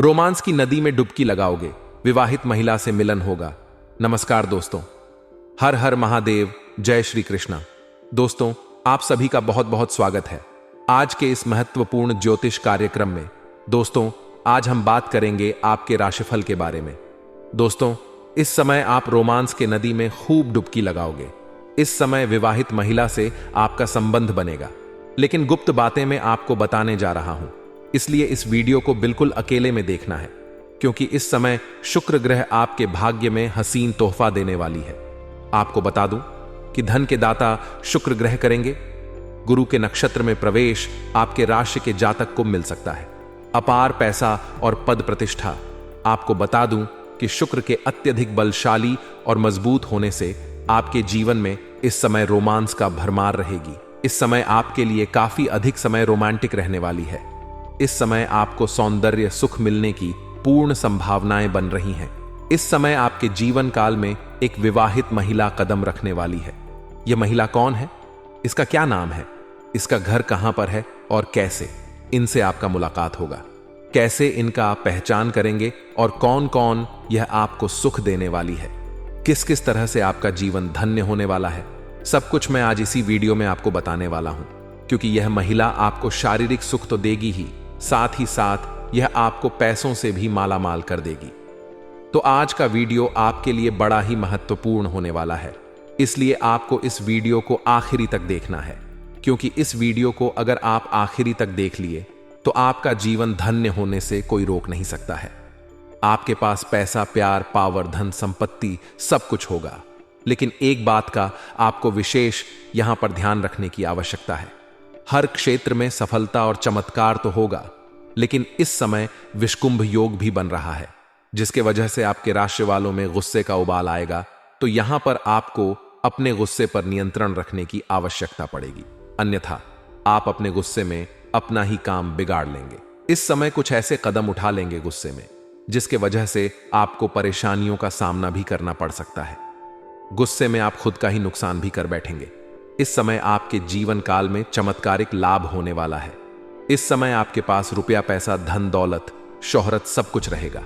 Romance की नदी में डुबकी लगाओगे, विवाहित महिला से मिलन होगा। नमस्कार दोस्तों, हर हर महादेव, जय श्री कृष्णा। दोस्तों, आप सभी का बहुत बहुत स्वागत है आज के इस महत्वपूर्ण ज्योतिष कार्यक्रम में। दोस्तों, आज हम बात करेंगे आपके राशिफल के बारे में। दोस्तों, इस समय आप रोमांस के नदी में खूब डुबकी लगाओगे। इस समय विवाहित महिला से आपका संबंध बनेगा, लेकिन गुप्त बातें मैं आपको बताने जा रहा हूं, इसलिए इस वीडियो को बिल्कुल अकेले में देखना है, क्योंकि इस समय शुक्र ग्रह आपके भाग्य में हसीन तोहफा देने वाली है। आपको बता दूं कि धन के दाता शुक्र ग्रह करेंगे। गुरु के नक्षत्र में प्रवेश आपके राशि के जातक को मिल सकता है। अपार पैसा और पद प्रतिष्ठा। आपको बता दूं कि शुक्र के अत्यधिक बलशाली और मजबूत होने से आपके जीवन में इस समय रोमांस का भरमार रहेगी। इस समय आपके लिए काफी अधिक समय रोमांटिक रहने वाली है। इस समय आपको सौंदर्य सुख मिलने की पूर्ण संभावनाएं बन रही हैं। इस समय आपके जीवन काल में एक विवाहित महिला कदम रखने वाली है। यह महिला कौन है? इसका क्या नाम है? इसका घर कहां पर है और कैसे? इनसे आपका मुलाकात होगा। कैसे इनका आप पहचान करेंगे और कौन कौन यह आपको सुख देने वाली है? किस किस तरह से आपका जीवन धन्य होने वाला है? सब कुछ मैं आज इसी वीडियो में आपको बताने वाला हूं, क्योंकि यह महिला आपको शारीरिक सुख तो देगी ही, साथ ही साथ यह आपको पैसों से भी मालामाल कर देगी। तो आज का वीडियो आपके लिए बड़ा ही महत्वपूर्ण होने वाला है, इसलिए आपको इस वीडियो को आखिरी तक देखना है, क्योंकि इस वीडियो को अगर आप आखिरी तक देख लिए तो आपका जीवन धन्य होने से कोई रोक नहीं सकता है। आपके पास पैसा, प्यार, पावर, धन, संपत्ति सब कुछ होगा, लेकिन एक बात का आपको विशेष यहां पर ध्यान रखने की आवश्यकता है। हर क्षेत्र में सफलता और चमत्कार तो होगा, लेकिन इस समय विषकुंभ योग भी बन रहा है, जिसके वजह से आपके राशि वालों में गुस्से का उबाल आएगा। तो यहां पर आपको अपने गुस्से पर नियंत्रण रखने की आवश्यकता पड़ेगी, अन्यथा आप अपने गुस्से में अपना ही काम बिगाड़ लेंगे। इस समय कुछ ऐसे कदम उठा लेंगे गुस्से में, जिसके वजह से आपको परेशानियों का सामना भी करना पड़ सकता है। गुस्से में आप खुद का ही नुकसान भी कर बैठेंगे। इस समय आपके जीवन काल में चमत्कारिक लाभ होने वाला है। इस समय आपके पास रुपया, पैसा, धन, दौलत, शोहरत सब कुछ रहेगा।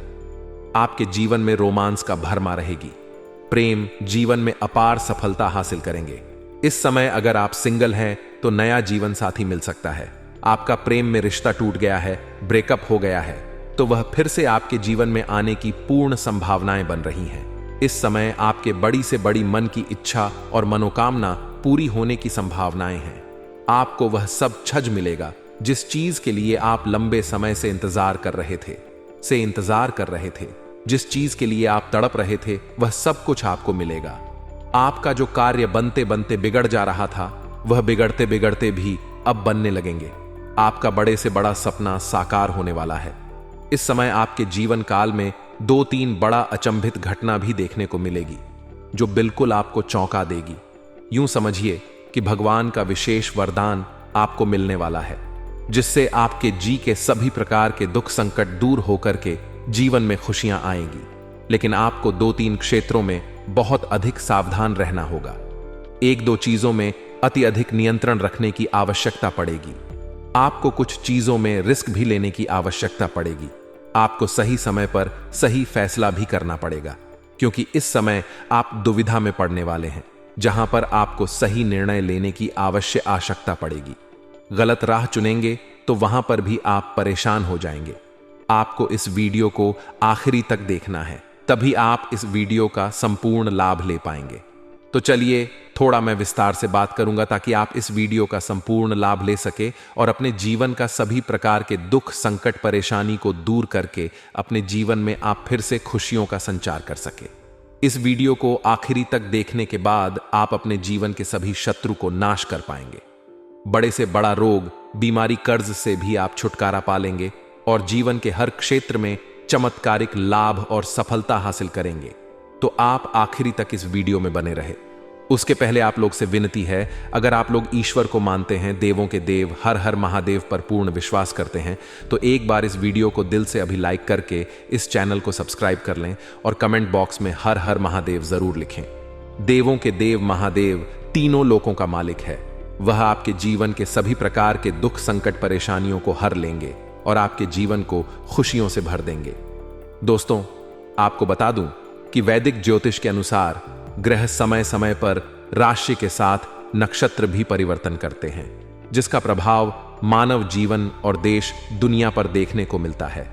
आपके जीवन में रोमांस का भरमा रहेगी। प्रेम जीवन में अपार सफलता हासिल करेंगे। इस समय अगर आप सिंगल हैं तो नया जीवन साथी मिल सकता है। आपका प्रेम में रिश्ता टूट गया है, ब्रेकअप हो गया है, तो वह फिर से आपके जीवन में आने की पूर्ण संभावनाएं बन रही हैं। इस समय आपके बड़ी से बड़ी मन की इच्छा और मनोकामना पूरी होने की संभावनाएं हैं। आपको वह सब छज मिलेगा जिस चीज के लिए आप लंबे समय से इंतजार कर रहे थे, जिस चीज के लिए आप तड़प रहे थे, वह सब कुछ आपको मिलेगा। आपका जो कार्य बनते बनते बिगड़ जा रहा था, वह बिगड़ते बिगड़ते भी अब बनने लगेंगे। आपका बड़े से बड़ा सपना साकार होने वाला है। इस समय आपके जीवन काल में 2-3 बड़ा अचंभित घटना भी देखने को मिलेगी, जो बिल्कुल आपको चौंका देगी। यूं समझिए कि भगवान का विशेष वरदान आपको मिलने वाला है, जिससे आपके जी के सभी प्रकार के दुख संकट दूर होकर के जीवन में खुशियां आएंगी। लेकिन आपको 2-3 क्षेत्रों में बहुत अधिक सावधान रहना होगा। 1-2 चीजों में अति अधिक नियंत्रण रखने की आवश्यकता पड़ेगी। आपको कुछ चीजों में रिस्क भी लेने की आवश्यकता पड़ेगी। आपको सही समय पर सही फैसला भी करना पड़ेगा, क्योंकि इस समय आप दुविधा में पड़ने वाले हैं, जहां पर आपको सही निर्णय लेने की आवश्यक आवश्यकता पड़ेगी। गलत राह चुनेंगे तो वहां पर भी आप परेशान हो जाएंगे। आपको इस वीडियो को आखिरी तक देखना है, तभी आप इस वीडियो का संपूर्ण लाभ ले पाएंगे। तो चलिए थोड़ा मैं विस्तार से बात करूंगा, ताकि आप इस वीडियो का संपूर्ण लाभ ले सके और अपने जीवन का सभी प्रकार के दुख, संकट, परेशानी को दूर करके अपने जीवन में आप फिर से खुशियों का संचार कर सके। इस वीडियो को आखिरी तक देखने के बाद आप अपने जीवन के सभी शत्रु को नाश कर पाएंगे। बड़े से बड़ा रोग, बीमारी, कर्ज से भी आप छुटकारा पा लेंगे और जीवन के हर क्षेत्र में चमत्कारिक लाभ और सफलता हासिल करेंगे। तो आप आखिरी तक इस वीडियो में बने रहे। उसके पहले आप लोग से विनती है, अगर आप लोग ईश्वर को मानते हैं, देवों के देव हर हर महादेव पर पूर्ण विश्वास करते हैं, तो एक बार इस वीडियो को दिल से अभी लाइक करके इस चैनल को सब्सक्राइब कर लें और कमेंट बॉक्स में हर हर महादेव जरूर लिखें। देवों के देव महादेव तीनों लोकों का मालिक है। वह आपके जीवन के सभी प्रकार के दुख, संकट, परेशानियों को हर लेंगे। और आपके जीवन को खुशियों से भर देंगे। दोस्तों, आपको बता दूं कि वैदिक ज्योतिष के अनुसार ग्रह समय समय पर राशि के साथ नक्षत्र भी परिवर्तन करते हैं, जिसका प्रभाव मानव जीवन और देश दुनिया पर देखने को मिलता है।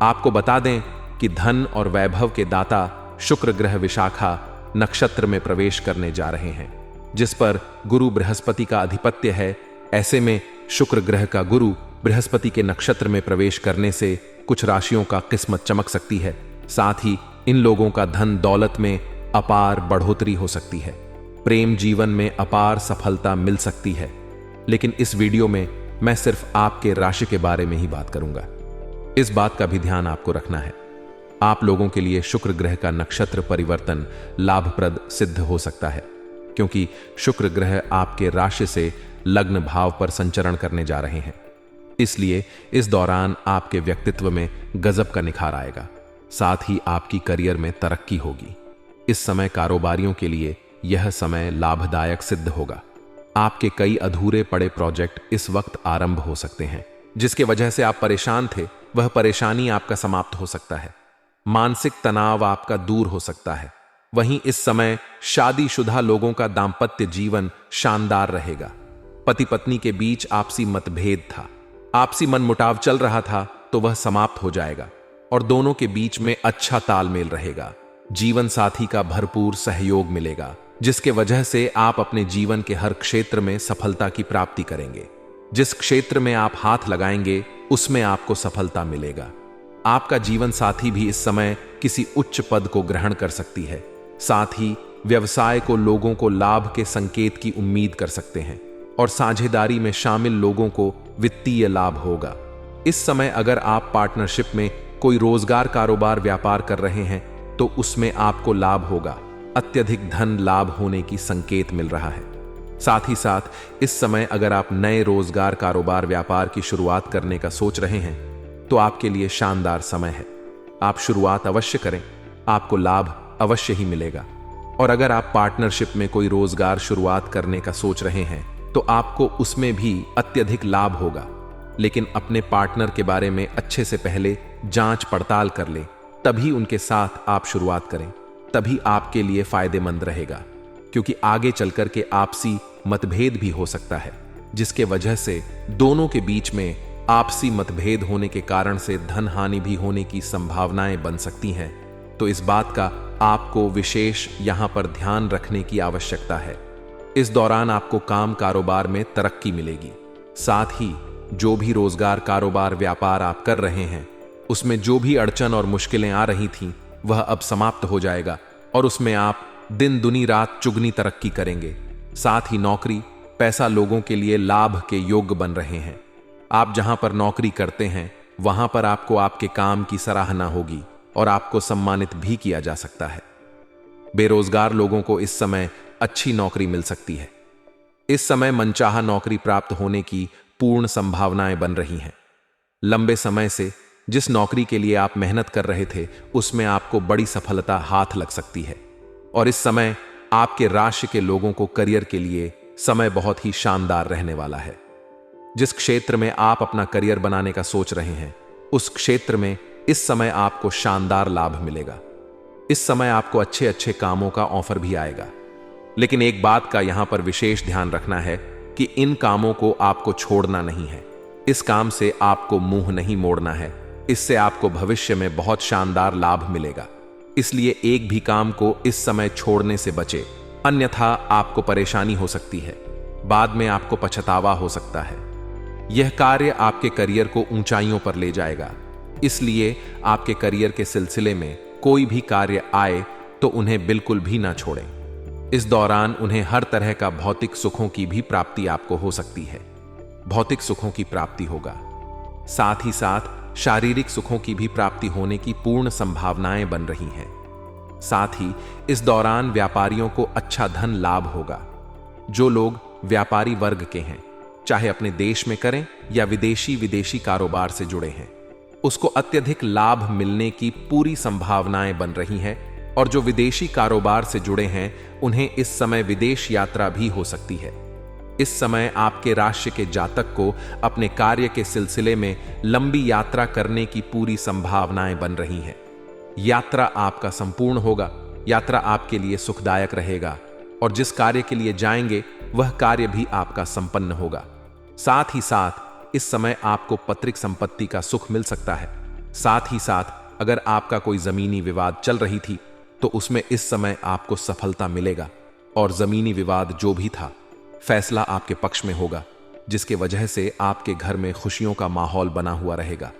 आपको बता दें कि धन और वैभव के दाता शुक्र ग्रह विशाखा नक्षत्र में प्रवेश करने जा रहे हैं, जिस पर गुरु बृहस्पति का आधिपत्य है। ऐसे में शुक्र ग्रह का गुरु बृहस्पति के नक्षत्र में प्रवेश करने से कुछ राशियों का किस्मत चमक सकती है। साथ ही इन लोगों का धन दौलत में अपार बढ़ोतरी हो सकती है, प्रेम जीवन में अपार सफलता मिल सकती है। लेकिन इस वीडियो में मैं सिर्फ आपके राशि के बारे में ही बात करूंगा। इस बात का भी ध्यान आपको रखना है, आप लोगों के लिए शुक्र ग्रह का नक्षत्र परिवर्तन लाभप्रद सिद्ध हो सकता है, क्योंकि शुक्र ग्रह आपके राशि से लग्न भाव पर संचरण करने जा रहे हैं। इसलिए इस दौरान आपके व्यक्तित्व में गजब का निखार आएगा, साथ ही आपकी करियर में तरक्की होगी। इस समय कारोबारियों के लिए यह समय लाभदायक सिद्ध होगा। आपके कई अधूरे पड़े प्रोजेक्ट इस वक्त आरंभ हो सकते हैं, जिसके वजह से आप परेशान थे, वह परेशानी आपका समाप्त हो सकता है। मानसिक तनाव आपका दूर हो सकता है। वहीं इस समय शादीशुदा लोगों का दांपत्य जीवन शानदार रहेगा। पति पत्नी के बीच आपसी मतभेद था, आपसी मनमुटाव चल रहा था, तो वह समाप्त हो जाएगा और दोनों के बीच में अच्छा तालमेल रहेगा। जीवन साथी का भरपूर सहयोग मिलेगा, जिसके वजह से आप अपने जीवन के हर क्षेत्र में सफलता की प्राप्ति करेंगे। जिस क्षेत्र में आप हाथ लगाएंगे उसमें आपको सफलता मिलेगा। आपका जीवन साथी भी इस समय किसी उच्च पद को ग्रहण कर सकती है। साथ ही व्यवसाय को लोगों को लाभ के संकेत की उम्मीद कर सकते हैं और साझेदारी में शामिल लोगों को वित्तीय लाभ होगा। इस समय अगर आप पार्टनरशिप में कोई रोजगार कारोबार व्यापार कर रहे हैं तो उसमें आपको लाभ होगा। अत्यधिक धन लाभ होने की संकेत मिल रहा है। साथ ही साथ इस समय अगर आप नए रोजगार कारोबार व्यापार की शुरुआत करने का सोच रहे हैं तो आपके लिए शानदार समय है। आप शुरुआत अवश्य करें, आपको लाभ अवश्य ही मिलेगा। और अगर आप पार्टनरशिप में कोई रोजगार शुरुआत करने का सोच रहे हैं तो आपको उसमें भी अत्यधिक लाभ होगा। लेकिन अपने पार्टनर के बारे में अच्छे से पहले जांच पड़ताल कर लें, तभी उनके साथ आप शुरुआत करें, तभी आपके लिए फायदेमंद रहेगा। क्योंकि आगे चलकर के आपसी मतभेद भी हो सकता है, जिसके वजह से दोनों के बीच में आपसी मतभेद होने के कारण से धन हानि भी होने की संभावनाएं बन सकती हैं। तो इस बात का आपको विशेष यहां पर ध्यान रखने की आवश्यकता है। इस दौरान आपको काम कारोबार में तरक्की मिलेगी। साथ ही जो भी रोजगार कारोबार व्यापार आप कर रहे हैं उसमें जो भी अड़चन और मुश्किलें आ रही थीं वह अब समाप्त हो जाएगा और उसमें आप दिन दुनी रात चुगनी तरक्की करेंगे। साथ ही नौकरी पैसा लोगों के लिए लाभ के योग्य बन रहे हैं। आप जहां पर नौकरी करते हैं वहां पर आपको आपके काम की सराहना होगी और आपको सम्मानित भी किया जा सकता है। बेरोजगार लोगों को इस समय अच्छी नौकरी मिल सकती है। इस समय मनचाहा नौकरी प्राप्त होने की पूर्ण संभावनाएं बन रही हैं। लंबे समय से जिस नौकरी के लिए आप मेहनत कर रहे थे उसमें आपको बड़ी सफलता हाथ लग सकती है। और इस समय आपके राशि के लोगों को करियर के लिए समय बहुत ही शानदार रहने वाला है। जिस क्षेत्र में आप अपना करियर बनाने का सोच रहे हैं उस क्षेत्र में इस समय आपको शानदार लाभ मिलेगा। इस समय आपको अच्छे अच्छे कामों का ऑफर भी आएगा। लेकिन एक बात का यहां पर विशेष ध्यान रखना है कि इन कामों को आपको छोड़ना नहीं है। इस काम से आपको मुंह नहीं मोड़ना है। इससे आपको भविष्य में बहुत शानदार लाभ मिलेगा। इसलिए एक भी काम को इस समय छोड़ने से बचे, अन्यथा आपको परेशानी हो सकती है। बाद में आपको पछतावा हो सकता है। यह कार्य आपके करियर को ऊंचाइयों पर ले जाएगा। इसलिए आपके करियर के सिलसिले में कोई भी कार्य आए तो उन्हें बिल्कुल भी ना छोड़ें। इस दौरान उन्हें हर तरह का भौतिक सुखों की भी प्राप्ति आपको हो सकती है। भौतिक सुखों की प्राप्ति होगा, साथ ही साथ शारीरिक सुखों की भी प्राप्ति होने की पूर्ण संभावनाएं बन रही हैं। साथ ही इस दौरान व्यापारियों को अच्छा धन लाभ होगा। जो लोग व्यापारी वर्ग के हैं, चाहे अपने देश में करें या विदेशी कारोबार से जुड़े हैं, उसको अत्यधिक लाभ मिलने की पूरी संभावनाएं बन रही हैं। और जो विदेशी कारोबार से जुड़े हैं उन्हें इस समय विदेश यात्रा भी हो सकती है। इस समय आपके राशि के जातक को अपने कार्य के सिलसिले में लंबी यात्रा करने की पूरी संभावनाएं बन रही हैं। यात्रा आपका संपूर्ण होगा, यात्रा आपके लिए सुखदायक रहेगा और जिस कार्य के लिए जाएंगे वह कार्य भी आपका संपन्न होगा। साथ ही साथ इस समय आपको पैतृक संपत्ति का सुख मिल सकता है। साथ ही साथ अगर आपका कोई जमीनी विवाद चल रही थी तो उसमें इस समय आपको सफलता मिलेगा और जमीनी विवाद जो भी था फैसला आपके पक्ष में होगा, जिसके वजह से आपके घर में खुशियों का माहौल बना हुआ रहेगा।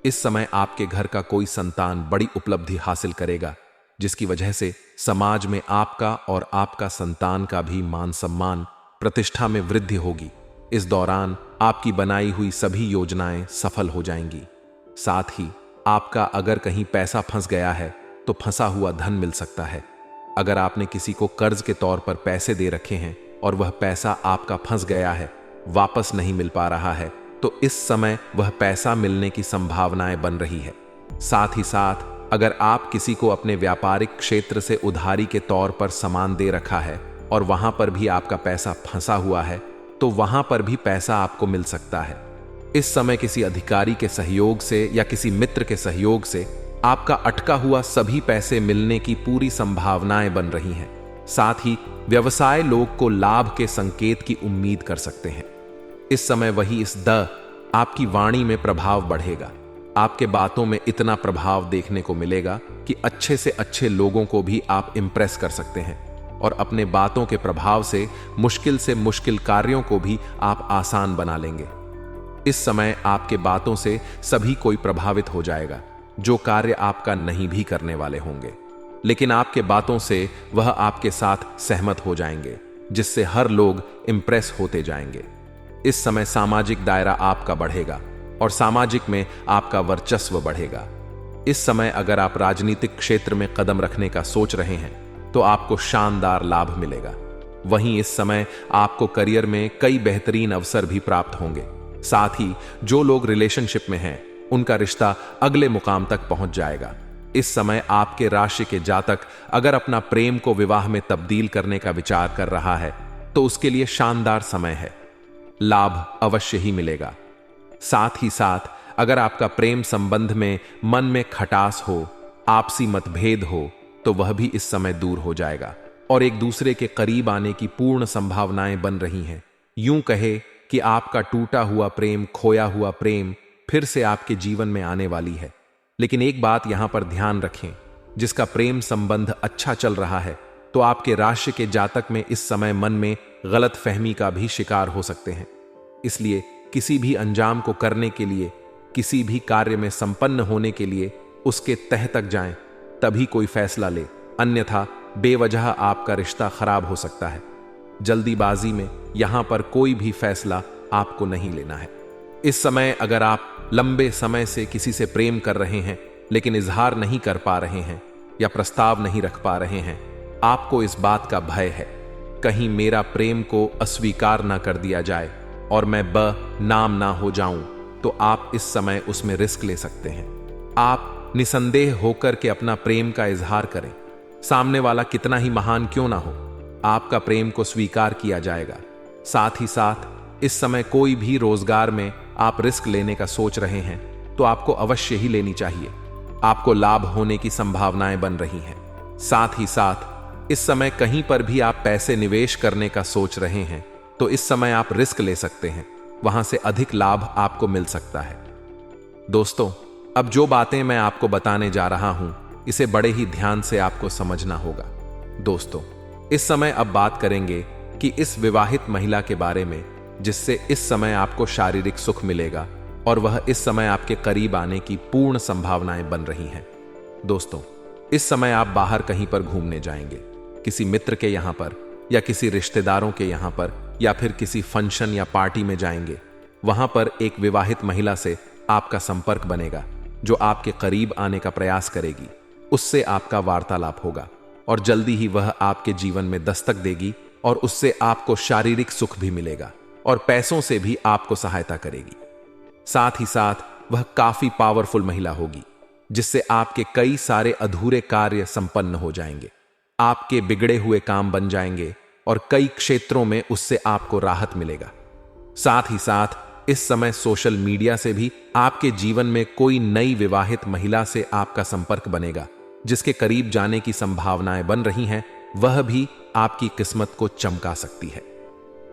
इस समय आपके घर का कोई संतान बड़ी उपलब्धि हासिल करेगा, जिसकी वजह से समाज में आपका और आपका संतान का भी मान सम्मान, प्रतिष्ठा में वृद्धि होगी। इस दौरान आपकी बनाई हुई सभी योजनाएं सफल हो जाएंगी। साथ ही आपका अगर कहीं पैसा फंस गया है तो फंसा हुआ धन मिल सकता है। अगर आपने किसी को कर्ज के तौर पर पैसे दे रखे हैं और वह पैसा आपका फंस गया है, वापस नहीं मिल पा रहा है, तो इस समय वह पैसा मिलने की संभावनाएं बन रही है। साथ ही साथ अगर आप किसी को अपने व्यापारिक क्षेत्र से उधारी के तौर पर सामान दे रखा है और वहां पर भी आपका पैसा फंसा हुआ है, तो वहां पर भी पैसा आपको मिल सकता है। इस समय किसी अधिकारी के सहयोग से या किसी मित्र के सहयोग से आपका अटका हुआ सभी पैसे मिलने की पूरी संभावनाएं बन रही हैं। साथ ही व्यवसाय लोग को लाभ के संकेत की उम्मीद कर सकते हैं। इस समय वही इस आपकी वाणी में प्रभाव बढ़ेगा। आपके बातों में इतना प्रभाव देखने को मिलेगा कि अच्छे से अच्छे लोगों को भी आप इंप्रेस कर सकते हैं और अपने बातों के प्रभाव से मुश्किल कार्यों को भी आप आसान बना लेंगे। इस समय आपके बातों से सभी कोई प्रभावित हो जाएगा जो कार्य आपका नहीं भी करने वाले होंगे, लेकिन आपके बातों से वह आपके साथ सहमत हो जाएंगे, जिससे हर लोग इंप्रेस होते जाएंगे। इस समय सामाजिक दायरा आपका बढ़ेगा और सामाजिक में आपका वर्चस्व बढ़ेगा। इस समय अगर आप राजनीतिक क्षेत्र में कदम रखने का सोच रहे हैं तो आपको शानदार लाभ मिलेगा। वहीं इस समय आपको करियर में कई बेहतरीन अवसर भी प्राप्त होंगे। साथ ही जो लोग रिलेशनशिप में हैं उनका रिश्ता अगले मुकाम तक पहुंच जाएगा। इस समय आपके राशि के जातक अगर अपना प्रेम को विवाह में तब्दील करने का विचार कर रहा है तो उसके लिए शानदार समय है, लाभ अवश्य ही मिलेगा। साथ ही साथ अगर आपका प्रेम संबंध में मन में खटास हो, आपसी मतभेद हो, तो वह भी इस समय दूर हो जाएगा और एक दूसरे के करीब आने की पूर्ण संभावनाएं बन रही हैं। यूं कहे कि आपका टूटा हुआ प्रेम, खोया हुआ प्रेम फिर से आपके जीवन में आने वाली है। लेकिन एक बात यहां पर ध्यान रखें, जिसका प्रेम संबंध अच्छा चल रहा है तो आपके राशि के जातक में इस समय मन में गलत फहमी का भी शिकार हो सकते हैं। इसलिए किसी भी अंजाम को करने के लिए, किसी भी कार्य में संपन्न होने के लिए उसके तह तक जाएं, तभी कोई फैसला ले, अन्यथा बेवजह आपका रिश्ता खराब हो सकता है। जल्दीबाजी में यहां पर कोई भी फैसला आपको नहीं लेना है। इस समय अगर आप लंबे समय से किसी से प्रेम कर रहे हैं लेकिन इजहार नहीं कर पा रहे हैं या प्रस्ताव नहीं रख पा रहे हैं, आपको इस बात का भय है कहीं मेरा प्रेम को अस्वीकार ना कर दिया जाए और मैं नाम ना हो जाऊं, तो आप इस समय उसमें रिस्क ले सकते हैं। आप निसंदेह होकर के अपना प्रेम का इजहार करें। सामने वाला कितना ही महान क्यों ना हो, आपका प्रेम को स्वीकार किया जाएगा। साथ ही साथ इस समय कोई भी रोजगार में आप रिस्क लेने का सोच रहे हैं तो आपको अवश्य ही लेनी चाहिए। आपको लाभ होने की संभावनाएं बन रही हैं। साथ ही साथ इस समय कहीं पर भी आप पैसे निवेश करने का सोच रहे हैं तो इस समय आप रिस्क ले सकते हैं, वहां से अधिक लाभ आपको मिल सकता है। दोस्तों, अब जो बातें मैं आपको बताने जा रहा हूं इसे बड़े ही ध्यान से आपको समझना होगा। दोस्तों, इस समय अब बात करेंगे कि इस विवाहित महिला के बारे में जिससे इस समय आपको शारीरिक सुख मिलेगा और वह इस समय आपके करीब आने की पूर्ण संभावनाएं बन रही हैं। दोस्तों, इस समय आप बाहर कहीं पर घूमने जाएंगे, किसी मित्र के यहां पर या किसी रिश्तेदारों के यहां पर या फिर किसी फंक्शन या पार्टी में जाएंगे। वहां पर एक विवाहित महिला से आपका संपर्क बनेगा जो आपके करीब आने का प्रयास करेगी। उससे आपका वार्तालाप होगा और जल्दी ही वह आपके जीवन में दस्तक देगी और उससे आपको शारीरिक सुख भी मिलेगा और पैसों से भी आपको सहायता करेगी। साथ ही साथ वह काफी पावरफुल महिला होगी जिससे आपके कई सारे अधूरे कार्य संपन्न हो जाएंगे, आपके बिगड़े हुए काम बन जाएंगे और कई क्षेत्रों में उससे आपको राहत मिलेगा। साथ ही साथ इस समय सोशल मीडिया से भी आपके जीवन में कोई नई विवाहित महिला से आपका संपर्क बनेगा, जिसके करीब जाने की संभावनाएं बन रही हैं। वह भी आपकी किस्मत को चमका सकती है।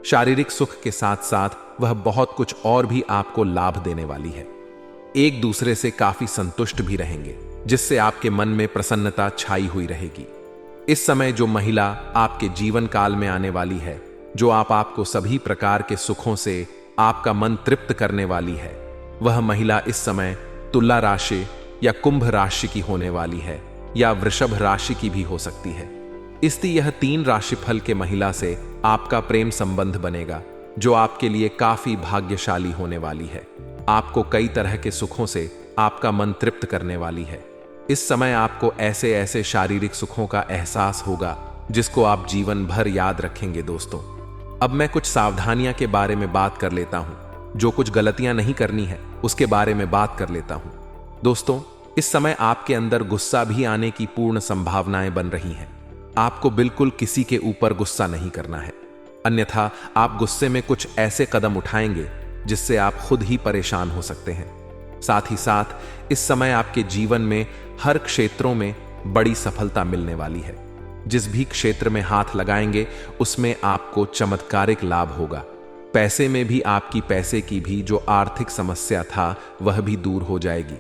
शारीरिक सुख के साथ साथ वह बहुत कुछ और भी आपको लाभ देने वाली है। एक दूसरे से काफी संतुष्ट भी रहेंगे, जिससे आपके मन में प्रसन्नता छाई हुई रहेगी। इस समय जो महिला आपके जीवन काल में आने वाली है, जो आपको सभी प्रकार के सुखों से आपका मन तृप्त करने वाली है, वह महिला इस समय तुला राशि या कुंभ राशि की होने वाली है, या वृषभ राशि की भी हो सकती है। इसलिए यह 3 राशिफल के महिला से आपका प्रेम संबंध बनेगा, जो आपके लिए काफी भाग्यशाली होने वाली है। आपको कई तरह के सुखों से आपका मन तृप्त करने वाली है। इस समय आपको ऐसे ऐसे शारीरिक सुखों का एहसास होगा जिसको आप जीवन भर याद रखेंगे। दोस्तों, अब मैं कुछ सावधानियां के बारे में बात कर लेता हूं। जो कुछ गलतियां नहीं करनी है उसके बारे में बात कर लेता हूं। दोस्तों, इस समय आपके अंदर गुस्सा भी आने की पूर्ण संभावनाएं बन रही हैं। आपको बिल्कुल किसी के ऊपर गुस्सा नहीं करना है, अन्यथा आप गुस्से में कुछ ऐसे कदम उठाएंगे जिससे आप खुद ही परेशान हो सकते हैं। साथ ही साथ इस समय आपके जीवन में हर क्षेत्रों में बड़ी सफलता मिलने वाली है। जिस भी क्षेत्र में हाथ लगाएंगे उसमें आपको चमत्कारिक लाभ होगा। पैसे में भी आपकी पैसे की भी जो आर्थिक समस्या था वह भी दूर हो जाएगी।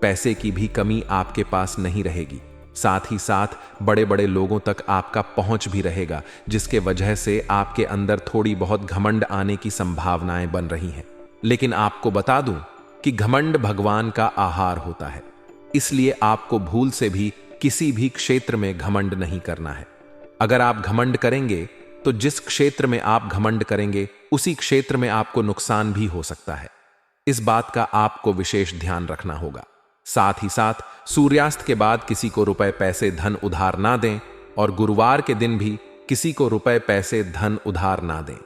पैसे की भी कमी आपके पास नहीं रहेगी। साथ ही साथ बड़े बड़े लोगों तक आपका पहुंच भी रहेगा, जिसके वजह से आपके अंदर थोड़ी बहुत घमंड आने की संभावनाएं बन रही हैं। लेकिन आपको बता दूं कि घमंड भगवान का आहार होता है, इसलिए आपको भूल से भी किसी भी क्षेत्र में घमंड नहीं करना है। अगर आप घमंड करेंगे तो जिस क्षेत्र में आप घमंड करेंगे उसी क्षेत्र में आपको नुकसान भी हो सकता है। इस बात का आपको विशेष ध्यान रखना होगा। साथ ही साथ सूर्यास्त के बाद किसी को रुपए पैसे धन उधार ना दें, और गुरुवार के दिन भी किसी को रुपए पैसे धन उधार ना दें,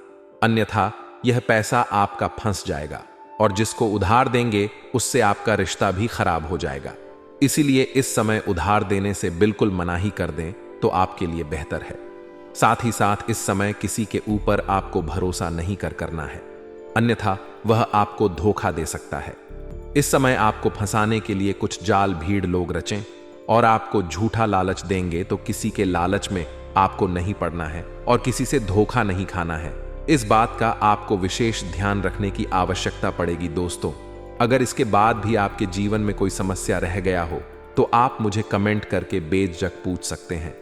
अन्यथा यह पैसा आपका फंस जाएगा और जिसको उधार देंगे उससे आपका रिश्ता भी खराब हो जाएगा। इसीलिए इस समय उधार देने से बिल्कुल मनाही कर दें तो आपके लिए बेहतर है। साथ ही साथ इस समय किसी के ऊपर आपको भरोसा नहीं करना है, अन्यथा वह आपको धोखा दे सकता है। इस समय आपको फंसाने के लिए कुछ जाल भीड़ लोग रचें और आपको झूठा लालच देंगे, तो किसी के लालच में आपको नहीं पड़ना है और किसी से धोखा नहीं खाना है। इस बात का आपको विशेष ध्यान रखने की आवश्यकता पड़ेगी। दोस्तों, अगर इसके बाद भी आपके जीवन में कोई समस्या रह गया हो तो आप मुझे कमेंट करके बेझिझक पूछ सकते हैं।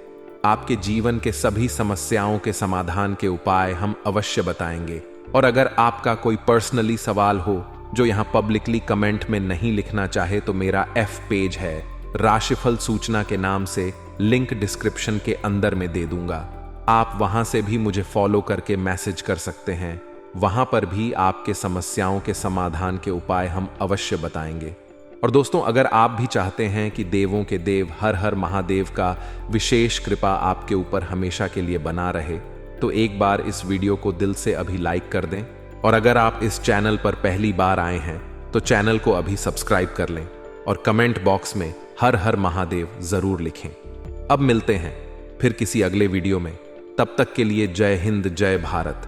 आपके जीवन के सभी समस्याओं के समाधान के उपाय हम अवश्य बताएंगे। और अगर आपका कोई पर्सनली सवाल हो जो यहाँ पब्लिकली कमेंट में नहीं लिखना चाहे, तो मेरा F पेज है राशिफल सूचना के नाम से, लिंक डिस्क्रिप्शन के अंदर में दे दूंगा। आप वहां से भी मुझे फॉलो करके मैसेज कर सकते हैं। वहां पर भी आपके समस्याओं के समाधान के उपाय हम अवश्य बताएंगे। और दोस्तों, अगर आप भी चाहते हैं कि देवों के देव हर हर महादेव का विशेष कृपा आपके ऊपर हमेशा के लिए बना रहे, तो एक बार इस वीडियो को दिल से अभी लाइक कर दें। और अगर आप इस चैनल पर पहली बार आए हैं तो चैनल को अभी सब्सक्राइब कर लें और कमेंट बॉक्स में हर हर महादेव जरूर लिखें। अब मिलते हैं फिर किसी अगले वीडियो में। तब तक के लिए जय हिंद, जय भारत।